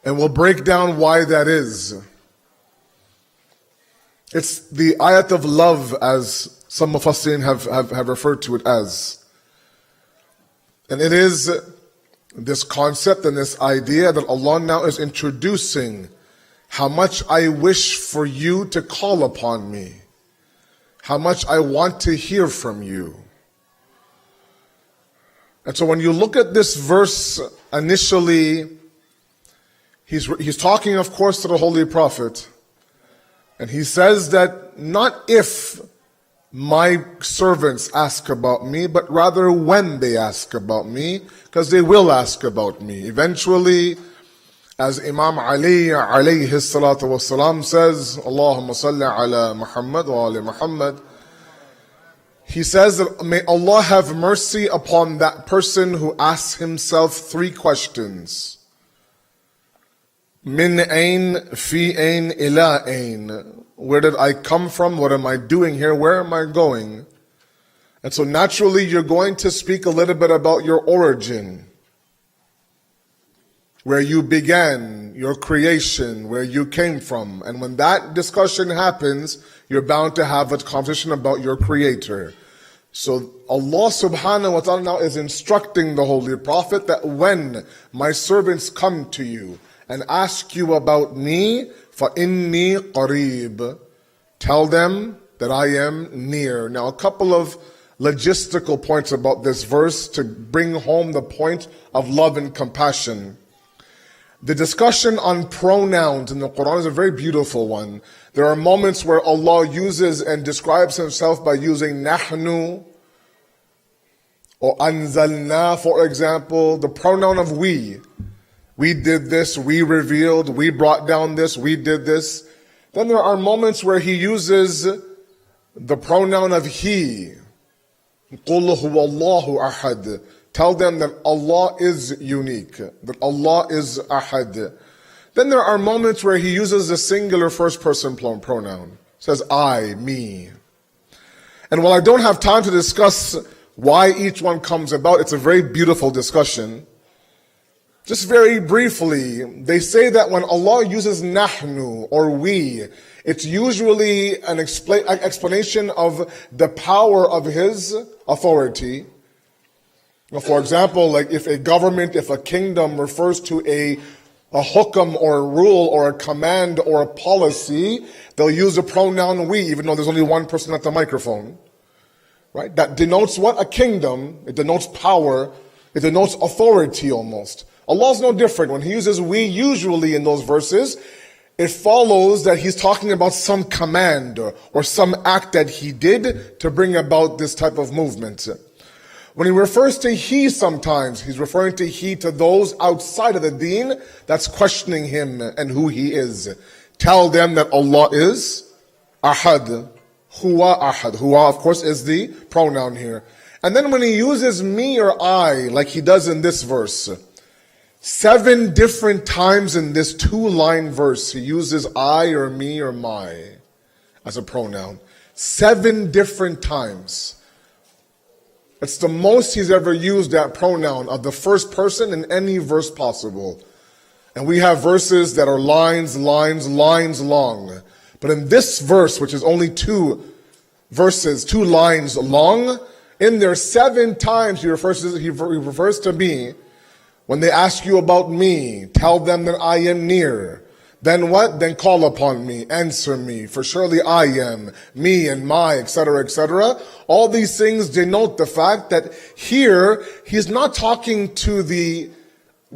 And we'll break down why that is. It's the ayat of love, as some mufassirin have referred to it as. And it is this concept and this idea that Allah now is introducing how much I wish for you to call upon me, how much I want to hear from you. And so when you look at this verse initially, he's talking, of course, to the Holy Prophet. And he says that not if my servants ask about me, but rather when they ask about me, because they will ask about me. Eventually, as Imam Ali alayhi salatu wasalam says, Allahumma salli ala Muhammad wa ali Muhammad, he says that may Allah have mercy upon that person who asks himself 3 questions. Min ain, fi ain, ila ain. Where did I come from? What am I doing here? Where am I going? And so naturally you're going to speak a little bit about your origin, where you began, your creation, where you came from. And when that discussion happens, you're bound to have a conversation about your creator. So Allah subhanahu wa ta'ala now is instructing the Holy Prophet that when my servants come to you and ask you about me, فَإِنِّي قَرِيبٌ, tell them that I am near. Now a couple of logistical points about this verse to bring home the point of love and compassion. The discussion on pronouns in the Quran is a very beautiful one. There are moments where Allah uses and describes himself by using nahnu or anzalna, for example, the pronoun of we. We did this, we revealed, we brought down this, we did this. Then there are moments where he uses the pronoun of he. قُلْ هُوَ اللَّهُ أَحَدٌ. Tell them that Allah is unique, that Allah is ahad. Then there are moments where he uses the singular first person pronoun. Says I, me. And while I don't have time to discuss why each one comes about, it's a very beautiful discussion. Just very briefly, they say that when Allah uses nahnu or we, it's usually an explanation of the power of His authority. For example, like if a government, if a kingdom refers to a hukam or a rule or a command or a policy, they'll use the pronoun we, even though there's only one person at the microphone. Right? That denotes what? A kingdom. It denotes power. It denotes authority almost. Allah's no different. When He uses we, usually in those verses, it follows that He's talking about some command or some act that He did to bring about this type of movement. When He refers to He sometimes, He's referring to He to those outside of the deen that's questioning Him and who He is. Tell them that Allah is ahad. Huwa ahad. Huwa, of course, is the pronoun here. And then when He uses me or I, like He does in this verse, 7 different times in this 2-line verse, He uses I or me or my as a pronoun. 7 different times. It's the most He's ever used that pronoun of the first person in any verse possible. And we have verses that are lines long. But in this verse, which is only 2 verses, 2 lines long, in there 7 times he refers to me. When they ask you about me, tell them that I am near. Then what? Then call upon me, answer me, for surely I am, me and my, etc., etc. All these things denote the fact that here, He's not talking to the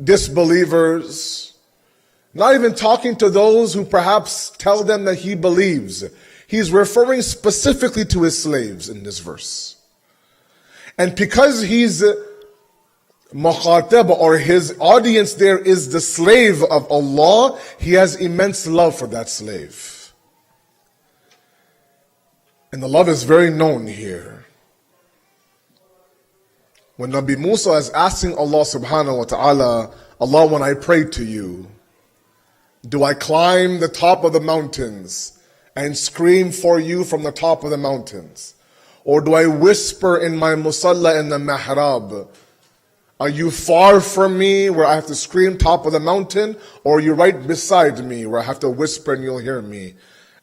disbelievers, not even talking to those who perhaps tell them that He believes. He's referring specifically to His slaves in this verse. And because He's Mukhatab, or His audience there is the slave of Allah, He has immense love for that slave. And the love is very known here. When Nabi Musa is asking Allah subhanahu wa ta'ala, Allah, when I pray to you, do I climb the top of the mountains and scream for you from the top of the mountains? Or do I whisper in my musalla in the mihrab? Are you far from me where I have to scream top of the mountain? Or are you right beside me where I have to whisper and you'll hear me?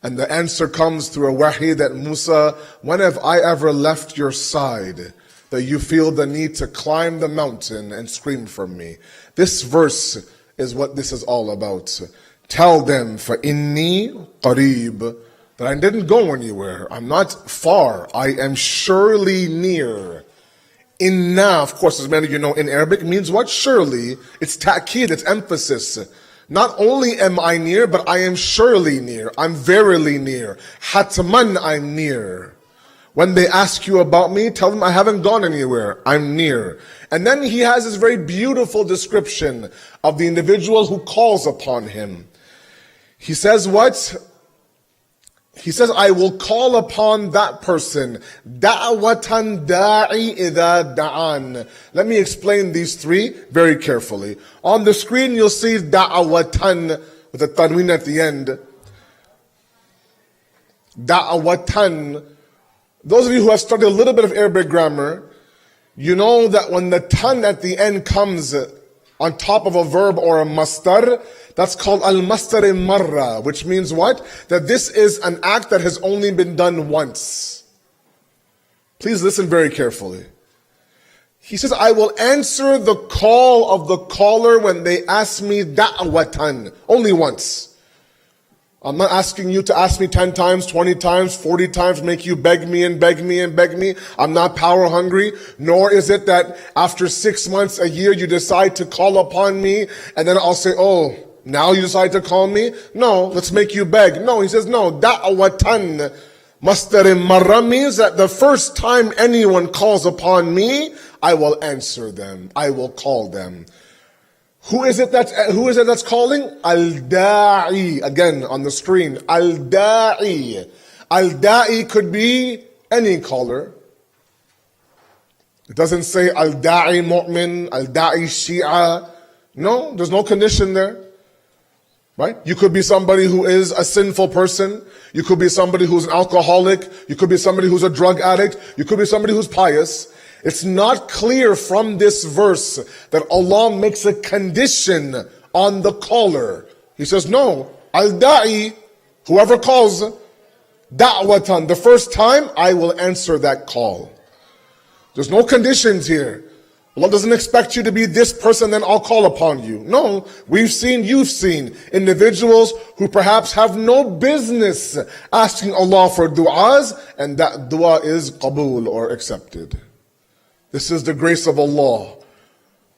And the answer comes through a wahi that Musa, when have I ever left your side that you feel the need to climb the mountain and scream from me? This verse is what this is all about. Tell them, فَإِنِّي قَرِيب, that I didn't go anywhere. I'm not far. I am surely near. Inna, of course, as many of you know, in Arabic means what? Surely. It's ta'kid, it's emphasis. Not only am I near, but I am surely near. I'm verily near. Hatman, I'm near. When they ask you about me, tell them I haven't gone anywhere. I'm near. And then he has this very beautiful description of the individual who calls upon him. He says what? He says, I will call upon that person. Da'watan da'i idha da'an. Let me explain these three very carefully. On the screen you'll see da'watan with a tanween at the end. Da'watan. Those of you who have studied a little bit of Arabic grammar, you know that when the tan at the end comes on top of a verb or a mastar, that's called al-mastar marra, which means what? That this is an act that has only been done once. Please listen very carefully. He says, I will answer the call of the caller when they ask me da'watan. Only once. I'm not asking you to ask me 10 times, 20 times, 40 times, make you beg me and beg me and beg me. I'm not power hungry, nor is it that after 6 months, a year, you decide to call upon me, and then I'll say, oh, now you decide to call me? No, let's make you beg. No, he says, no, da'watan. Mastar marra means that the first time anyone calls upon me, I will answer them. I will call them. Who is it that's calling? Al-da'i. Again, on the screen. Al-da'i. Al-da'i could be any caller. It doesn't say Al-da'i mu'min, Al-da'i shi'a. No, there's no condition there. Right? You could be somebody who is a sinful person. You could be somebody who's an alcoholic. You could be somebody who's a drug addict. You could be somebody who's pious. It's not clear from this verse that Allah makes a condition on the caller. He says, no, al-da'i, whoever calls, da'watan, the first time I will answer that call. There's no conditions here. Allah doesn't expect you to be this person, then I'll call upon you. No, you've seen individuals who perhaps have no business asking Allah for du'as, and that dua is qabul or accepted. This is the grace of Allah.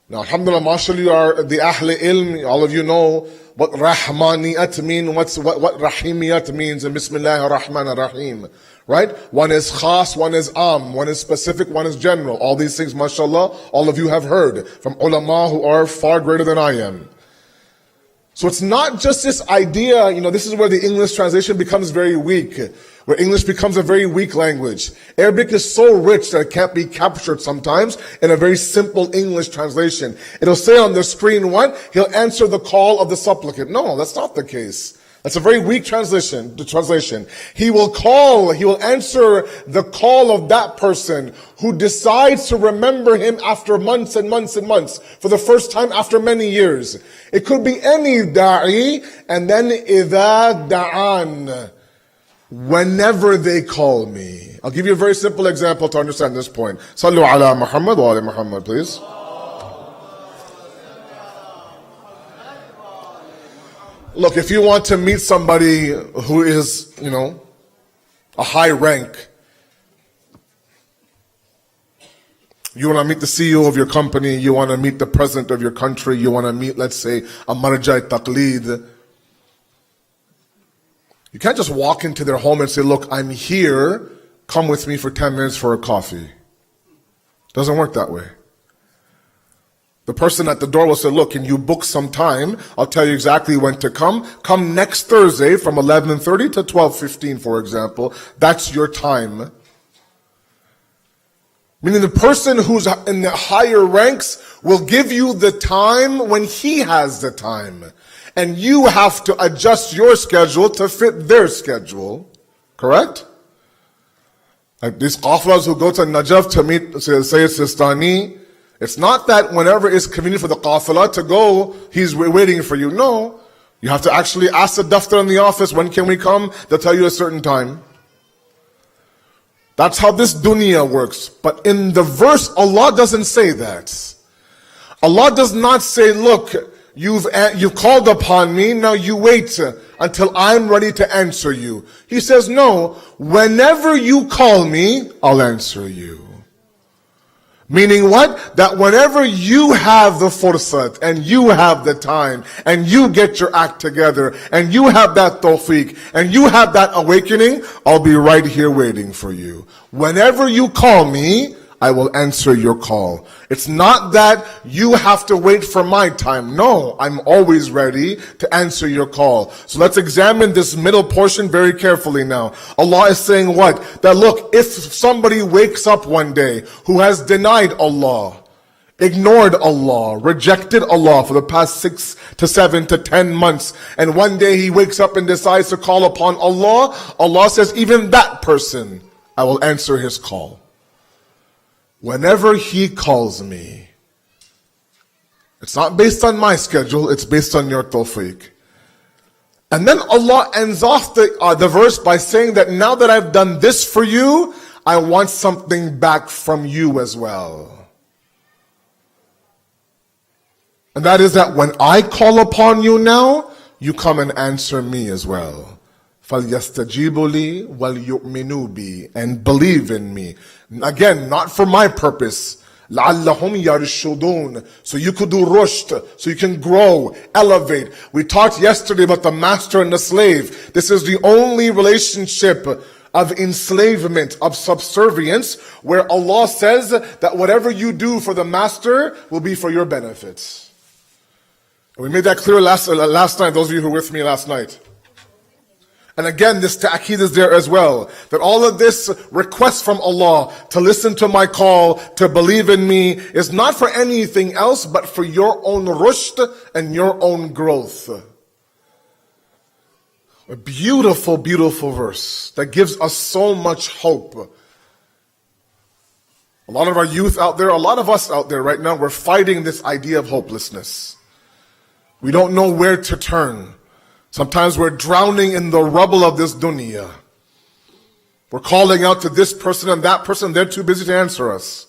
Now, alhamdulillah, mashallah, you are the Ahl Ilm. All of you know what Rahmaniyat means, what Rahimiyat means in Bismillah ar-Rahman ar-Rahim. Right? One is khas, one is am, one is specific, one is general. All these things, mashallah, all of you have heard from ulama who are far greater than I am. So it's not just this idea, this is where the English translation becomes very weak, where English becomes a very weak language. Arabic is so rich that it can't be captured sometimes in a very simple English translation. It'll say on the screen what? He'll answer the call of the supplicant. No, that's not the case. That's a very weak translation. He will answer the call of that person who decides to remember him after months and months and months, for the first time after many years. It could be any da'i, and then idha da'an, whenever they call me. I'll give you a very simple example to understand this point. Sallu ala Muhammad wa ala Muhammad, please. Look, if you want to meet somebody who is, a high rank, you want to meet the CEO of your company, you want to meet the president of your country, you want to meet, let's say, a marja' taqleed. You can't just walk into their home and say, look, I'm here, come with me for 10 minutes for a coffee. Doesn't work that way. The person at the door will say, look, can you book some time? I'll tell you exactly when to come. Come next Thursday from 11:30 to 12:15, for example. That's your time. Meaning the person who's in the higher ranks will give you the time when he has the time. And you have to adjust your schedule to fit their schedule. Correct? Like these qaflas who go to Najaf to meet Sayyid Sistani, It's not that whenever it's convenient for the qafilah to go, he's waiting for you. No. You have to actually ask the daftar in the office, when can we come? They'll tell you a certain time. That's how this dunya works. But in the verse, Allah doesn't say that. Allah does not say, look, you've called upon me, now you wait until I'm ready to answer you. He says, no, whenever you call me, I'll answer you. Meaning what? That whenever you have the fursat, and you have the time, and you get your act together, and you have that tawfiq, and you have that awakening, I'll be right here waiting for you. Whenever you call me, I will answer your call. It's not that you have to wait for my time. No, I'm always ready to answer your call. So let's examine this middle portion very carefully now. Allah is saying what? That look, if somebody wakes up one day who has denied Allah, ignored Allah, rejected Allah for the past 6 to 7 to 10 months, and one day he wakes up and decides to call upon Allah, Allah says, even that person, I will answer his call. Whenever he calls me, it's not based on my schedule, it's based on your tawfiq. And then Allah ends off the verse by saying that now that I've done this for you, I want something back from you as well. And that is that when I call upon you now, you come and answer me as well. فَلْيَسْتَجِيبُوا لِي وَلْيُؤْمِنُوا بِي, and believe in me. Again, not for my purpose. لَعَلَّهُمْ يَرْشُدُونَ, so you could do rushd, so you can grow, elevate. We talked yesterday about the master and the slave. This is the only relationship of enslavement, of subservience, where Allah says that whatever you do for the master will be for your benefits. And we made that clear last night, those of you who were with me last night. And again, this ta'keed is there as well. That all of this request from Allah to listen to my call, to believe in me, is not for anything else but for your own rushd and your own growth. A beautiful, beautiful verse that gives us so much hope. A lot of our youth out there, a lot of us out there right now, we're fighting this idea of hopelessness. We don't know where to turn. Sometimes we're drowning in the rubble of this dunya. We're calling out to this person and that person, they're too busy to answer us.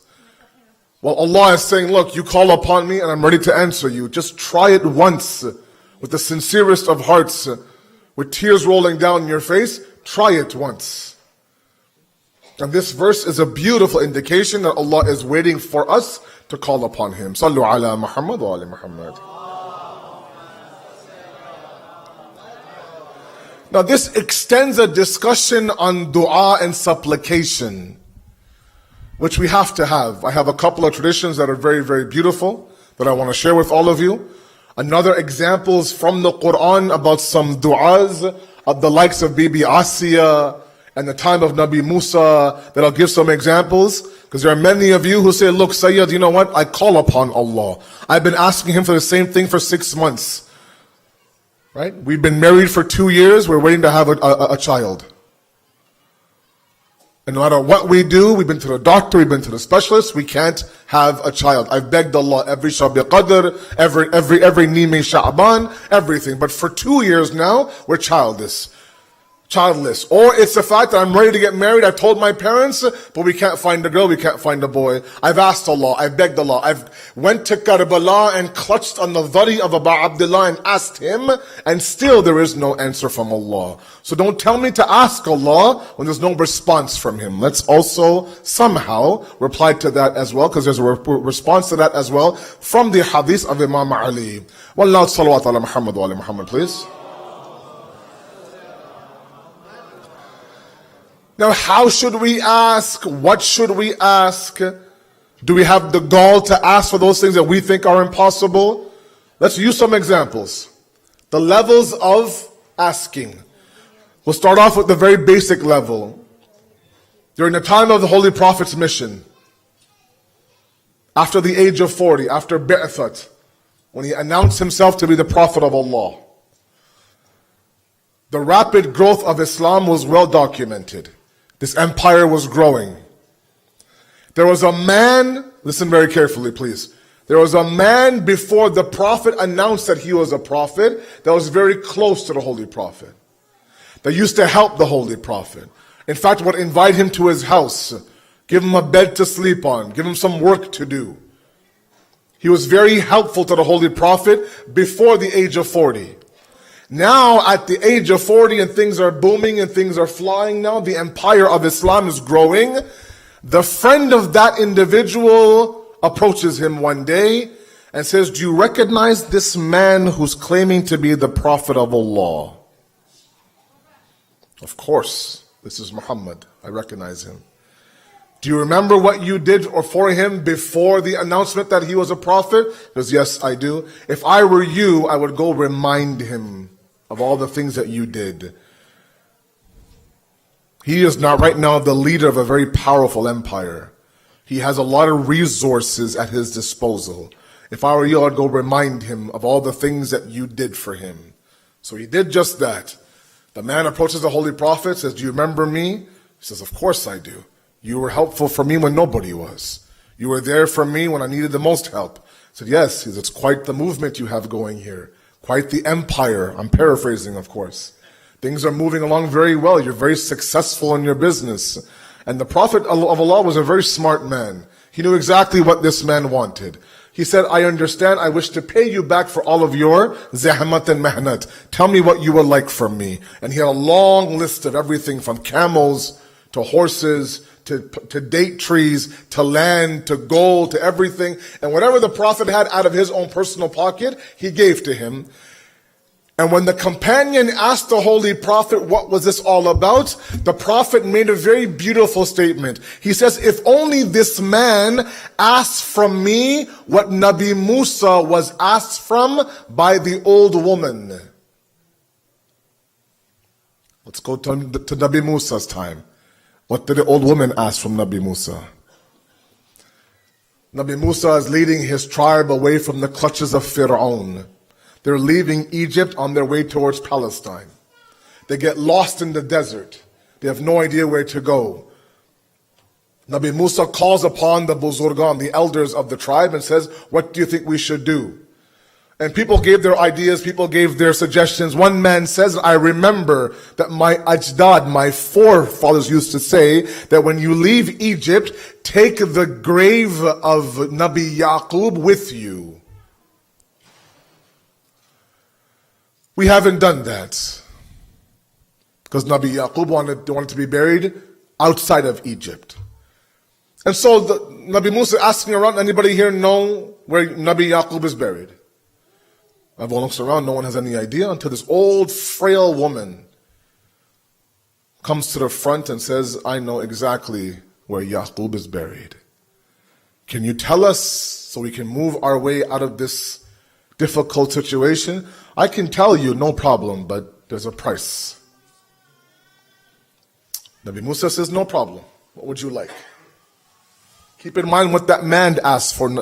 Well, Allah is saying, look, you call upon me and I'm ready to answer you. Just try it once with the sincerest of hearts, with tears rolling down your face. Try it once. And this verse is a beautiful indication that Allah is waiting for us to call upon Him. Sallu ala Muhammad wa ali Muhammad. Now this extends a discussion on dua and supplication, which we have to have. I have a couple of traditions that are very, very beautiful that I want to share with all of you. Another examples from the Quran about some du'as of the likes of Bibi Asiya and the time of Nabi Musa, that I'll give some examples. Because there are many of you who say, look, Sayyid, you know what? I call upon Allah. I've been asking Him for the same thing for 6 months. Right? We've been married for 2 years. We're waiting to have a child. And no matter what we do, we've been to the doctor, we've been to the specialist, we can't have a child. I've begged Allah every Shabi Qadr, every Nime Sha'ban, everything. But for 2 years now, we're childless. Or it's the fact that I'm ready to get married. I told my parents, but we can't find a girl, we can't find a boy. I've asked Allah, I've begged Allah. I've went to Karbala and clutched on the dhari of Abu Abdullah and asked him, and still there is no answer from Allah. So don't tell me to ask Allah when there's no response from Him. Let's also somehow reply to that as well, because there's a response to that as well from the hadith of Imam Ali. Wallahu salawat ala Muhammad wa ali Muhammad, please. Now, how should we ask? What should we ask? Do we have the gall to ask for those things that we think are impossible? Let's use some examples. The levels of asking. We'll start off with the very basic level. During the time of the Holy Prophet's mission, after the age of 40, after Bi'that, when he announced himself to be the Prophet of Allah, the rapid growth of Islam was well documented. This empire was growing. There was a man, listen very carefully please. There was a man before the Prophet announced that he was a prophet that was very close to the Holy Prophet. That used to help the Holy Prophet. In fact, would invite him to his house, give him a bed to sleep on, give him some work to do. He was very helpful to the Holy Prophet before the age of 40. Now at the age of 40 and things are booming and things are flying now, the empire of Islam is growing. The friend of that individual approaches him one day and says, do you recognize this man who's claiming to be the Prophet of Allah? Of course, this is Muhammad. I recognize him. Do you remember what you did or for him before the announcement that he was a prophet? He goes, yes, I do. If I were you, I would go remind him of all the things that you did. He is not right now the leader of a very powerful empire. He has a lot of resources at his disposal. If I were you, I'd go remind him of all the things that you did for him. So he did just that. The man approaches the Holy Prophet, says, do you remember me? He says, of course I do. You were helpful for me when nobody was. You were there for me when I needed the most help. He said, yes. He says, it's quite the movement you have going here. Quite the empire. I'm paraphrasing, of course. Things are moving along very well. You're very successful in your business. And the Prophet of Allah was a very smart man. He knew exactly what this man wanted. He said, I understand, I wish to pay you back for all of your zahmat and mehnat. Tell me what you would like from me. And he had a long list of everything from camels to horses to date trees to land to gold to everything. And whatever the Prophet had out of his own personal pocket, he gave to him. And when the companion asked the Holy Prophet, what was this all about? The Prophet made a very beautiful statement. He says, if only this man asked from me what Nabi Musa was asked from by the old woman. Let's go to Nabi Musa's time. What did the old woman ask from Nabi Musa? Nabi Musa is leading his tribe away from the clutches of Fir'aun. They're leaving Egypt on their way towards Palestine. They get lost in the desert. They have no idea where to go. Nabi Musa calls upon the Buzurgan, the elders of the tribe, and says, what do you think we should do? And people gave their ideas, people gave their suggestions. One man says, I remember that my ajdad, my forefathers used to say that when you leave Egypt, take the grave of Nabi Yaqub with you. We haven't done that because Nabi Yaqub wanted to be buried outside of Egypt. And so Nabi Musa asking around, anybody here know where Nabi Yaqub is buried? Everyone looks around, no one has any idea until this old frail woman comes to the front and says, I know exactly where Yaqub is buried. Can you tell us so we can move our way out of this difficult situation? I can tell you, no problem, but there's a price. Nabi Musa says, no problem. What would you like? Keep in mind what that man asked from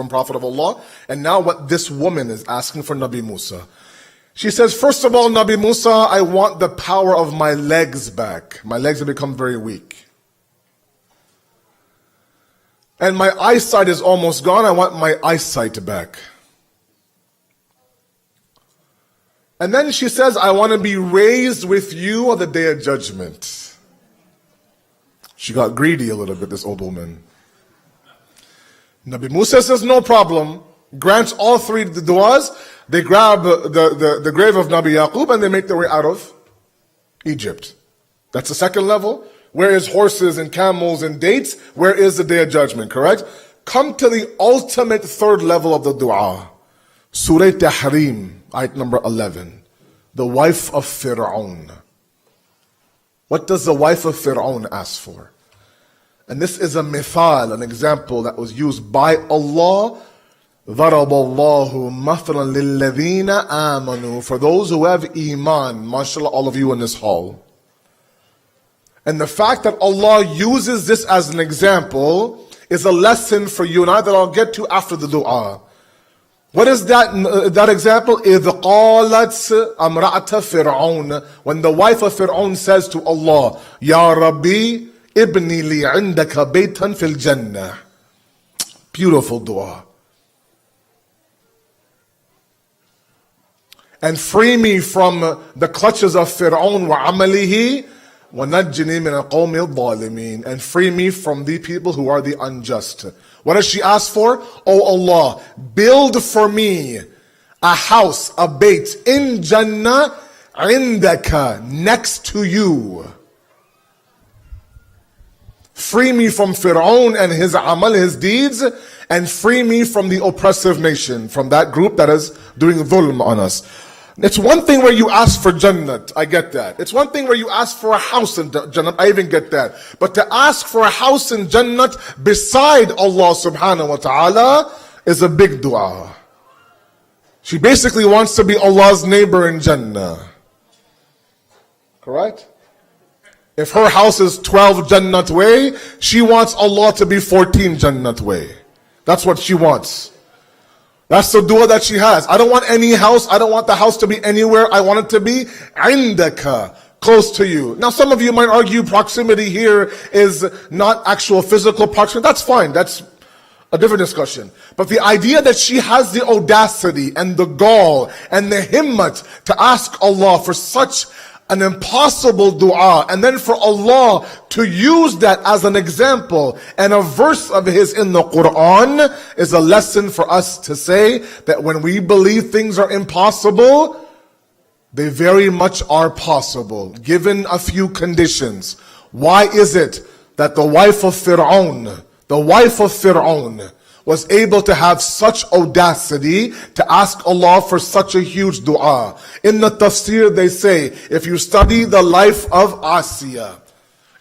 Prophet of Allah, and now what this woman is asking for Nabi Musa. She says, first of all, Nabi Musa, I want the power of my legs back. My legs have become very weak. And my eyesight is almost gone. I want my eyesight back. And then she says, I want to be raised with you on the day of judgment. She got greedy a little bit, this old woman. Nabi Musa says, no problem. Grants all three the du'as. They grab the grave of Nabi Yaqub and they make their way out of Egypt. That's the second level. Where is horses and camels and dates? Where is the day of judgment, correct? Come to the ultimate third level of the dua. Surah Tahrim. Ayat number 11, the wife of Fir'aun. What does the wife of Fir'aun ask for? And this is a mithal, an example that was used by Allah. ضَرَبَ اللَّهُ مَثْلًا لِلَّذِينَ آمَنُوا. For those who have iman, mashallah, all of you in this hall. And the fact that Allah uses this as an example is a lesson for you and I that I'll get to after the dua. What is that example? إِذْ قَالَتْ أَمْرَأَةَ فِرْعَوْنَ. When the wife of Fir'aun says to Allah, Ya Rabbi, Ibni li indaka baytan fil jannah. Beautiful dua. And free me from the clutches of Fir'aun wa amalihi wa najjini min al-qawmi al-zalimin. And free me from the people who are the unjust. What does she ask for? Oh Allah, build for me a house, a bayt in Jannah, indaka, next to you. Free me from Fir'aun and his amal, his deeds, and free me from the oppressive nation, from that group that is doing dhulm on us. It's one thing where you ask for Jannat, I get that. It's one thing where you ask for a house in Jannat, I even get that. But to ask for a house in Jannat beside Allah subhanahu wa ta'ala is a big dua. She basically wants to be Allah's neighbor in Jannah. Correct? If her house is 12 Jannat way, she wants Allah to be 14 Jannat way. That's what she wants. That's the dua that she has. I don't want any house. I don't want the house to be anywhere. I want it to be indaka, close to you. Now some of you might argue proximity here is not actual physical proximity. That's fine. That's a different discussion. But the idea that she has the audacity and the gall and the himmat to ask Allah for such an impossible dua, and then for Allah to use that as an example and a verse of His in the Quran is a lesson for us to say that when we believe things are impossible, they very much are possible, given a few conditions. Why is it that the wife of Fir'aun was able to have such audacity to ask Allah for such a huge dua? In the tafsir they say, if you study the life of Asiya,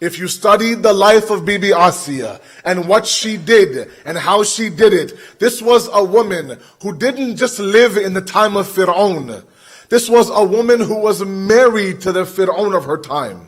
if you study the life of Bibi Asiya and what she did and how she did it, this was a woman who didn't just live in the time of Fir'aun. This was a woman who was married to the Fir'aun of her time.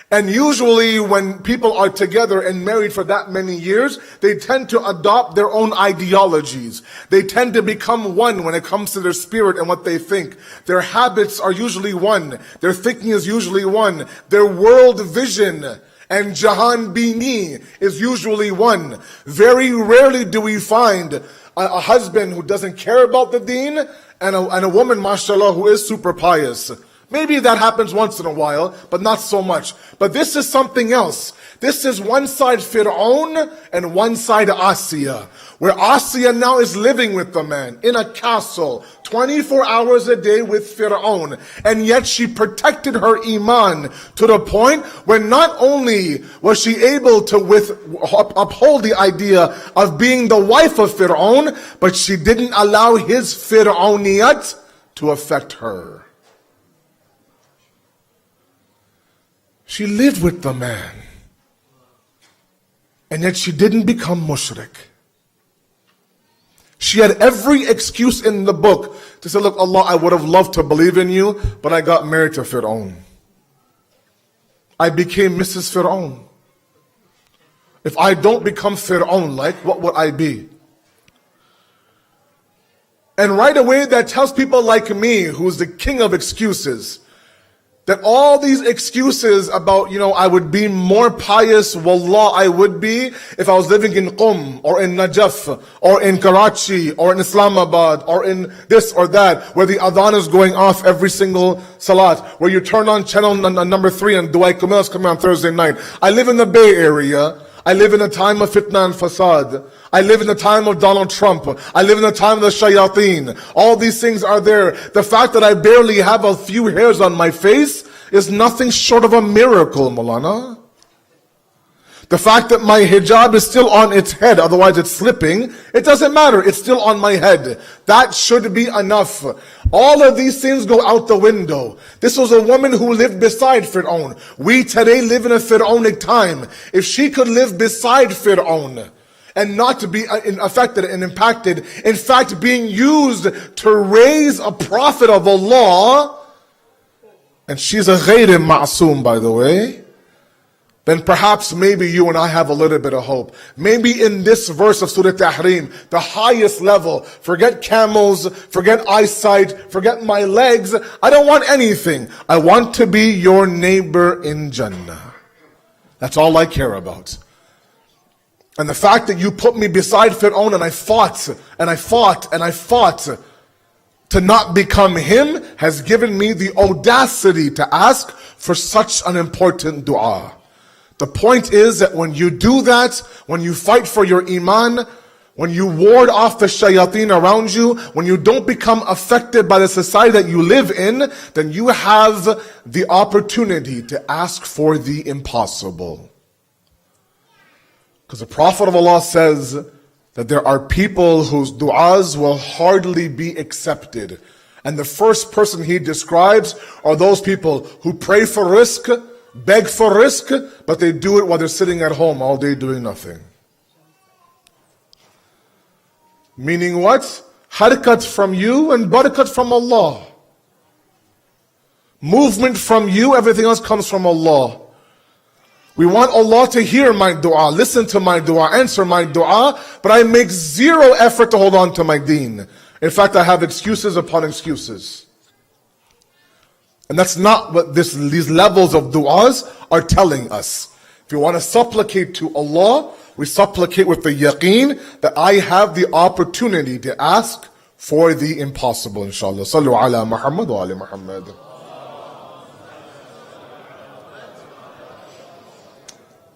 And usually when people are together and married for that many years, they tend to adopt their own ideologies. They tend to become one when it comes to their spirit and what they think. Their habits are usually one. Their thinking is usually one. Their world vision and Jahan Bini is usually one. Very rarely do we find a husband who doesn't care about the deen and a woman, mashallah, who is super pious. Maybe that happens once in a while, but not so much. But this is something else. This is one side Fir'aun and one side Asiya, where Asiya now is living with the man in a castle 24 hours a day with Fir'aun. And yet she protected her iman to the point where not only was she able to uphold the idea of being the wife of Fir'aun, but she didn't allow his Fir'auniyat to affect her. She lived with the man. And yet she didn't become mushrik. She had every excuse in the book to say, look, Allah, I would have loved to believe in you, but I got married to Fir'aun. I became Mrs. Fir'aun. If I don't become Fir'aun-like, what would I be? And right away that tells people like me, who's the king of excuses, that all these excuses about, I would be more pious, wallah, I would be, if I was living in Qum, or in Najaf, or in Karachi, or in Islamabad, or in this or that, where the adhan is going off every single salat, where you turn on channel number 3 and Duai Kamil is coming on Thursday night. I live in the Bay Area. I live in a time of fitna and fasad. I live in the time of Donald Trump. I live in the time of the shayateen. All these things are there. The fact that I barely have a few hairs on my face is nothing short of a miracle, Maulana. The fact that my hijab is still on its head, otherwise it's slipping, it doesn't matter, it's still on my head. That should be enough. All of these things go out the window. This was a woman who lived beside Fir'aun. We today live in a Fir'aunic time. If she could live beside Fir'aun and not to be affected and impacted, in fact being used to raise a prophet of Allah, and she's a ghayr ma'soom, by the way, then perhaps maybe you and I have a little bit of hope. Maybe in this verse of Surah Tahrim, the highest level, forget camels, forget eyesight, forget my legs, I don't want anything. I want to be your neighbor in Jannah. That's all I care about. And the fact that you put me beside Fir'aun and I fought and I fought and I fought to not become him has given me the audacity to ask for such an important dua. The point is that when you do that, when you fight for your iman, when you ward off the shayateen around you, when you don't become affected by the society that you live in, then you have the opportunity to ask for the impossible. Because the Prophet of Allah says that there are people whose du'as will hardly be accepted. And the first person he describes are those people who pray for rizq, beg for rizq, but they do it while they're sitting at home all day doing nothing. Meaning what? Harakat from you and barakat from Allah. Movement from you, everything else comes from Allah. We want Allah to hear my dua, listen to my dua, answer my dua, but I make zero effort to hold on to my deen. In fact, I have excuses upon excuses. And that's not what these levels of du'as are telling us. If you want to supplicate to Allah, we supplicate with the yaqeen that I have the opportunity to ask for the impossible, inshallah. Sallu ala Muhammad wa ali Muhammad.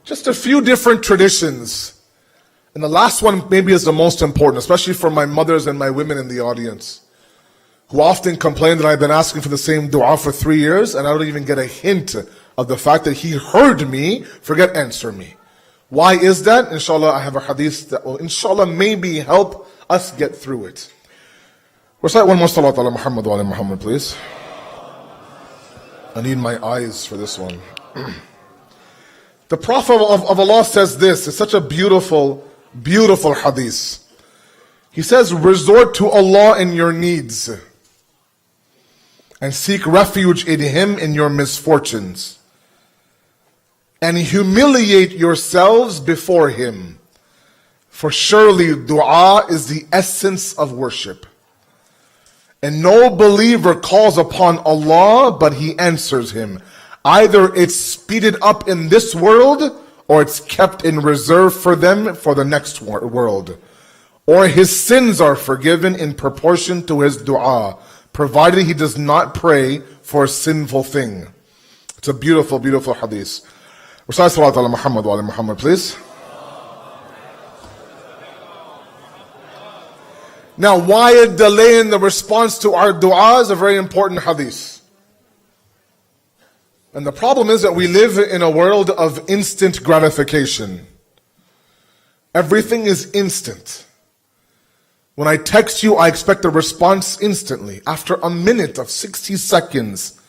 Just a few different traditions. And the last one maybe is the most important, especially for my mothers and my women in the audience, who often complain that I've been asking for the same dua for 3 years and I don't even get a hint of the fact that he heard me, forget answer me. Why is that? Inshallah, I have a hadith that will inshallah maybe help us get through it. Recite one more salat ala Muhammad wa ala Muhammad, please. I need my eyes for this one. The Prophet of Allah says this, it's such a beautiful, beautiful hadith. He says, resort to Allah in your needs and seek refuge in Him in your misfortunes, and humiliate yourselves before Him. For surely dua is the essence of worship. And no believer calls upon Allah, but He answers him. Either it's speeded up in this world, or it's kept in reserve for them for the next world. Or his sins are forgiven in proportion to his dua, provided he does not pray for a sinful thing. It's a beautiful, beautiful hadith. Recite salat ala Muhammad wa ala Muhammad, please. Now, why a delay in the response to our dua is a very important hadith. And the problem is that we live in a world of instant gratification. Everything is instant. When I text you, I expect a response instantly. After a minute of 60 seconds,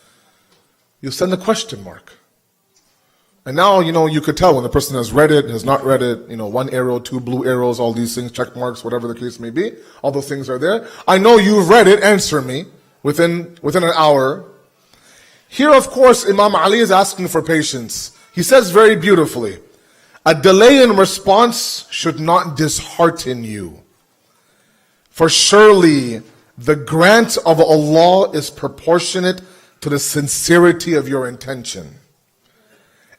you send a question mark. And now, you could tell when the person has read it, has not read it, 1 arrow, 2 blue arrows, all these things, check marks, whatever the case may be. All those things are there. I know you've read it, answer me within an hour. Here, of course, Imam Ali is asking for patience. He says very beautifully, a delay in response should not dishearten you. For surely the grant of Allah is proportionate to the sincerity of your intention.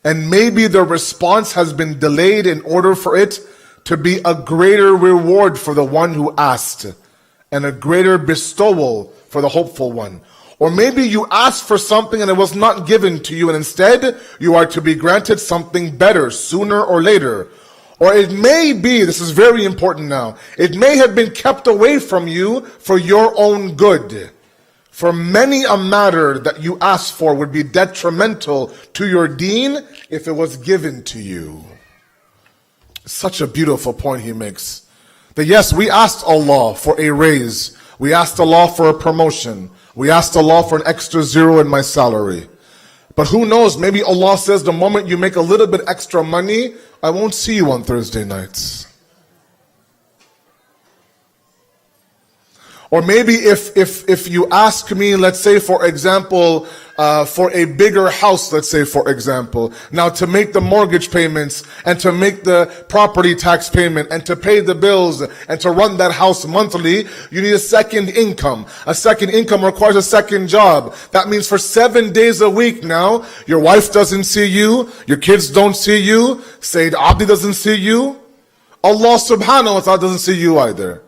And maybe the response has been delayed in order for it to be a greater reward for the one who asked, and a greater bestowal for the hopeful one. Or maybe you asked for something and it was not given to you, and instead you are to be granted something better sooner or later. Or it may be, this is very important now, it may have been kept away from you for your own good. For many a matter that you asked for would be detrimental to your deen if it was given to you. Such a beautiful point he makes. That yes, we asked Allah for a raise. We asked Allah for a promotion. We asked Allah for an extra 0 in my salary. But who knows, maybe Allah says the moment you make a little bit extra money, I won't see you on Thursday nights. Or maybe if you ask me, let's say for example, for a bigger house, let's say for example, now to make the mortgage payments and to make the property tax payment and to pay the bills and to run that house monthly, you need a second income. A second income requires a second job. That means for 7 days a week now, your wife doesn't see you, your kids don't see you, Sayyid Abdi doesn't see you, Allah subhanahu wa ta'ala doesn't see you either.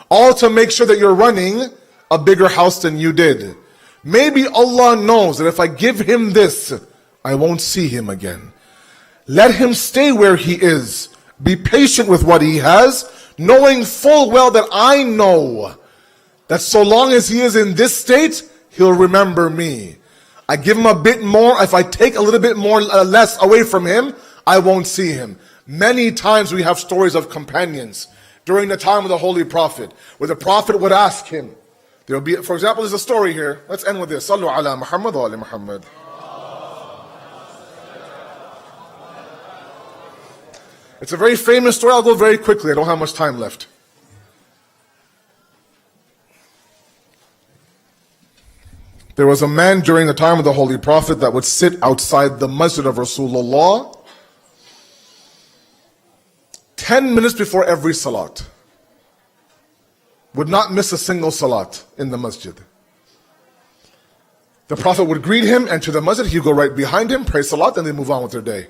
All to make sure that you're running a bigger house than you did. Maybe Allah knows that if I give him this, I won't see him again. Let him stay where he is. Be patient with what he has, knowing full well that I know that so long as he is in this state, he'll remember me. I give him a bit more. If I take a little bit more less away from him, I won't see him. Many times we have stories of companions during the time of the Holy Prophet, where the Prophet would ask him. There will be, for example, there's a story here. Let's end with this. Sallu ala Muhammad wa ali Muhammad. It's a very famous story. I'll go very quickly. I don't have much time left. There was a man during the time of the Holy Prophet that would sit outside the masjid of Rasulullah 10 minutes before every salat. Would not miss a single salat in the masjid. The Prophet would greet him, enter the masjid, he'd go right behind him, pray salat, and they move on with their day.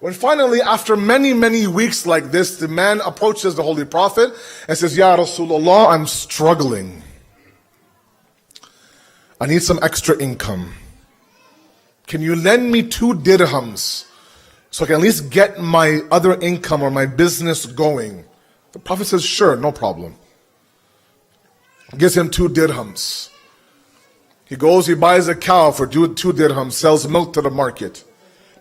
When finally, after many, many weeks like this, the man approaches the Holy Prophet and says, Ya Rasulullah, I'm struggling. I need some extra income. Can you lend me 2 dirhams? So I can at least get my other income or my business going. The Prophet says, sure, no problem. Gives him 2 dirhams. He goes, he buys a cow for 2 dirhams, sells milk to the market.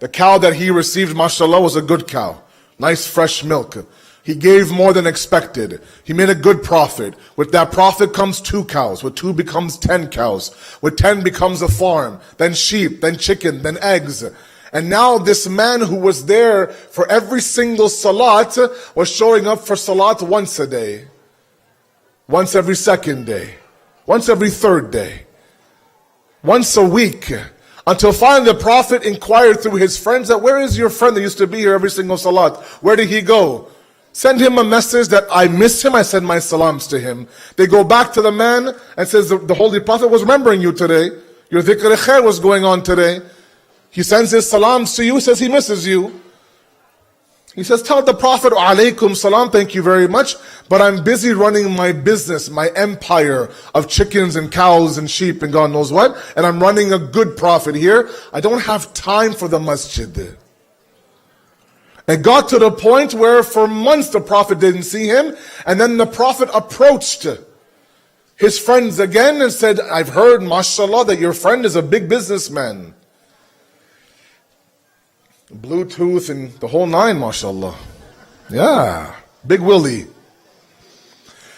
The cow that he received, mashallah, was a good cow. Nice fresh milk. He gave more than expected. He made a good profit. With that profit comes 2 cows. With 2 becomes 10 cows. With 10 becomes a farm. Then sheep, then chicken, then eggs. And now this man who was there for every single salat was showing up for salat once a day. Once every second day. Once every third day. Once a week. Until finally the Prophet inquired through his friends that, where is your friend that used to be here every single salat? Where did he go? Send him a message that I miss him, I send my salams to him. They go back to the man and says, the Holy Prophet was remembering you today. Your dhikr khair was going on today. He sends his salams to you, says he misses you. He says, tell the Prophet, alaykum salam, thank you very much, but I'm busy running my business, my empire of chickens and cows and sheep and God knows what, and I'm running a good profit here. I don't have time for the masjid. It got to the point where for months the Prophet didn't see him, and then the Prophet approached his friends again and said, I've heard, mashallah, that your friend is a big businessman. Bluetooth and the whole 9, mashallah. Yeah, Big Willie.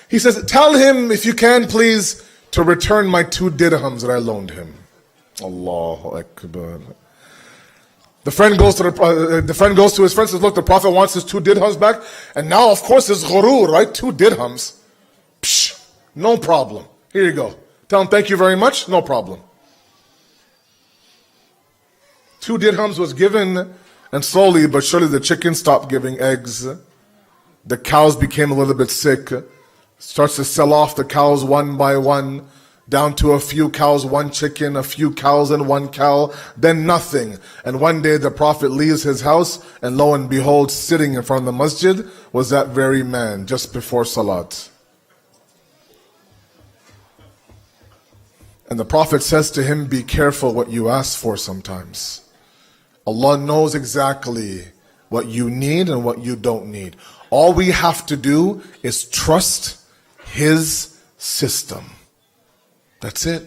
He says, tell him, if you can, please, to return my 2 dirhams that I loaned him. Allahu Akbar. The friend goes to his friend, says, look, the Prophet wants his 2 dirhams back. And now, of course, it's ghurur, right? 2 dirhams. Psh, no problem. Here you go. Tell him, thank you very much. No problem. 2 dirhams was given, and slowly but surely the chicken stopped giving eggs. The cows became a little bit sick. Starts to sell off the cows one by one, down to a few cows, 1 chicken, a few cows and 1 cow, then nothing. And one day the Prophet leaves his house, and lo and behold, sitting in front of the masjid was that very man just before salat. And the Prophet says to him, be careful what you ask for sometimes. Allah knows exactly what you need and what you don't need. All we have to do is trust His system. That's it.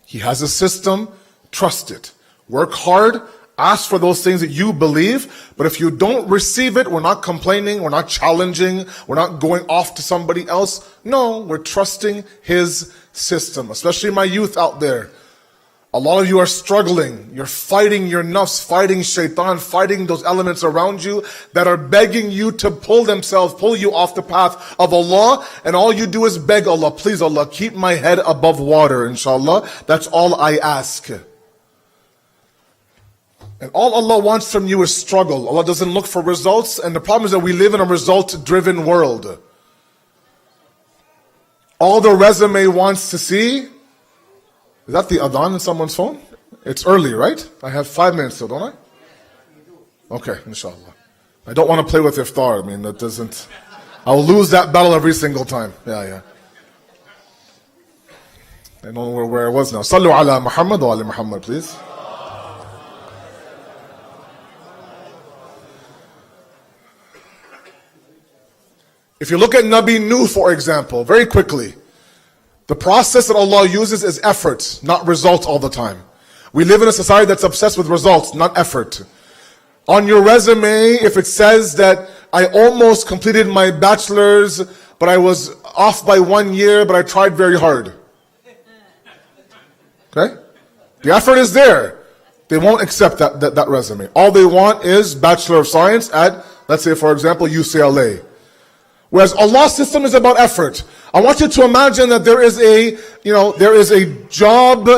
He has a system, trust it. Work hard, ask for those things that you believe, but if you don't receive it, we're not complaining, we're not challenging, we're not going off to somebody else. No, we're trusting His system, especially my youth out there. A lot of you are struggling. You're fighting your nafs, fighting shaitan, fighting those elements around you that are begging you to pull you off the path of Allah. And all you do is beg Allah, please Allah, keep my head above water, inshallah. That's all I ask. And all Allah wants from you is struggle. Allah doesn't look for results. And the problem is that we live in a result-driven world. All the resume wants to see. Is that the adhan in someone's phone? It's early, right? I have 5 minutes still, don't I? Okay, inshallah. I don't want to play with iftar. I mean, that doesn't... I'll lose that battle every single time. Yeah. I don't know where I was now. Sallu ala Muhammad wa ala Muhammad, please. If you look at Nabi Nuh, for example, very quickly, the process that Allah uses is effort, not results all the time. We live in a society that's obsessed with results, not effort. On your resume, if it says that I almost completed my bachelor's, but I was off by 1 year, but I tried very hard. Okay? The effort is there. They won't accept that resume. All they want is Bachelor of Science at, let's say for example, UCLA. Whereas Allah's system is about effort. I want you to imagine that there is a job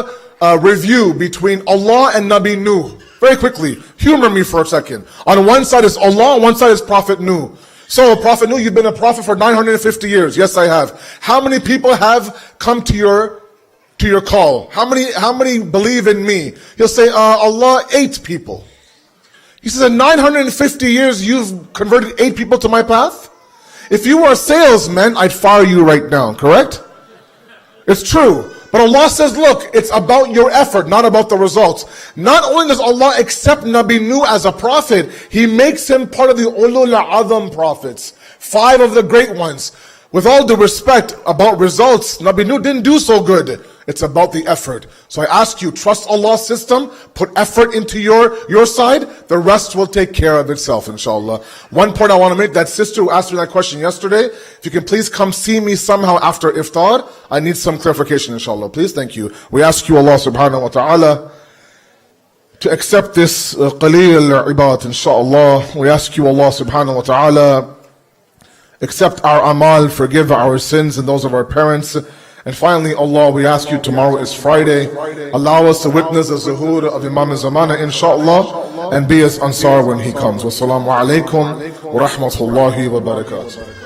review between Allah and Nabi Nuh. Very quickly, humor me for a second. On one side is Allah, on one side is Prophet Nuh. So Prophet Nuh, you've been a prophet for 950 years. Yes, I have. How many people have come to your call? How many believe in me? He'll say, Allah, 8 people. He says, in 950 years, you've converted 8 people to my path? If you were a salesman, I'd fire you right now, correct? It's true. But Allah says, look, it's about your effort, not about the results. Not only does Allah accept Nabi Nuh as a prophet, He makes him part of the Ulul Azam prophets. 5 of the great ones. With all due respect about results, Nabi Nuh didn't do so good. It's about the effort. So I ask you, trust Allah's system, put effort into your side, the rest will take care of itself, inshallah. One point I want to make, that sister who asked me that question yesterday, if you can please come see me somehow after iftar, I need some clarification, inshallah. Please, thank you. We ask you, Allah subhanahu wa ta'ala, to accept this qaleel ibad, inshallah. We ask you, Allah subhanahu wa ta'ala, accept our amal, forgive our sins and those of our parents. And finally, Allah, we ask you, tomorrow is Friday. Allow us to witness the zuhur of Imam Zamana, inshallah, and be as Ansar when he comes. Wassalamu alaikum wa rahmatullahi wa barakatuh.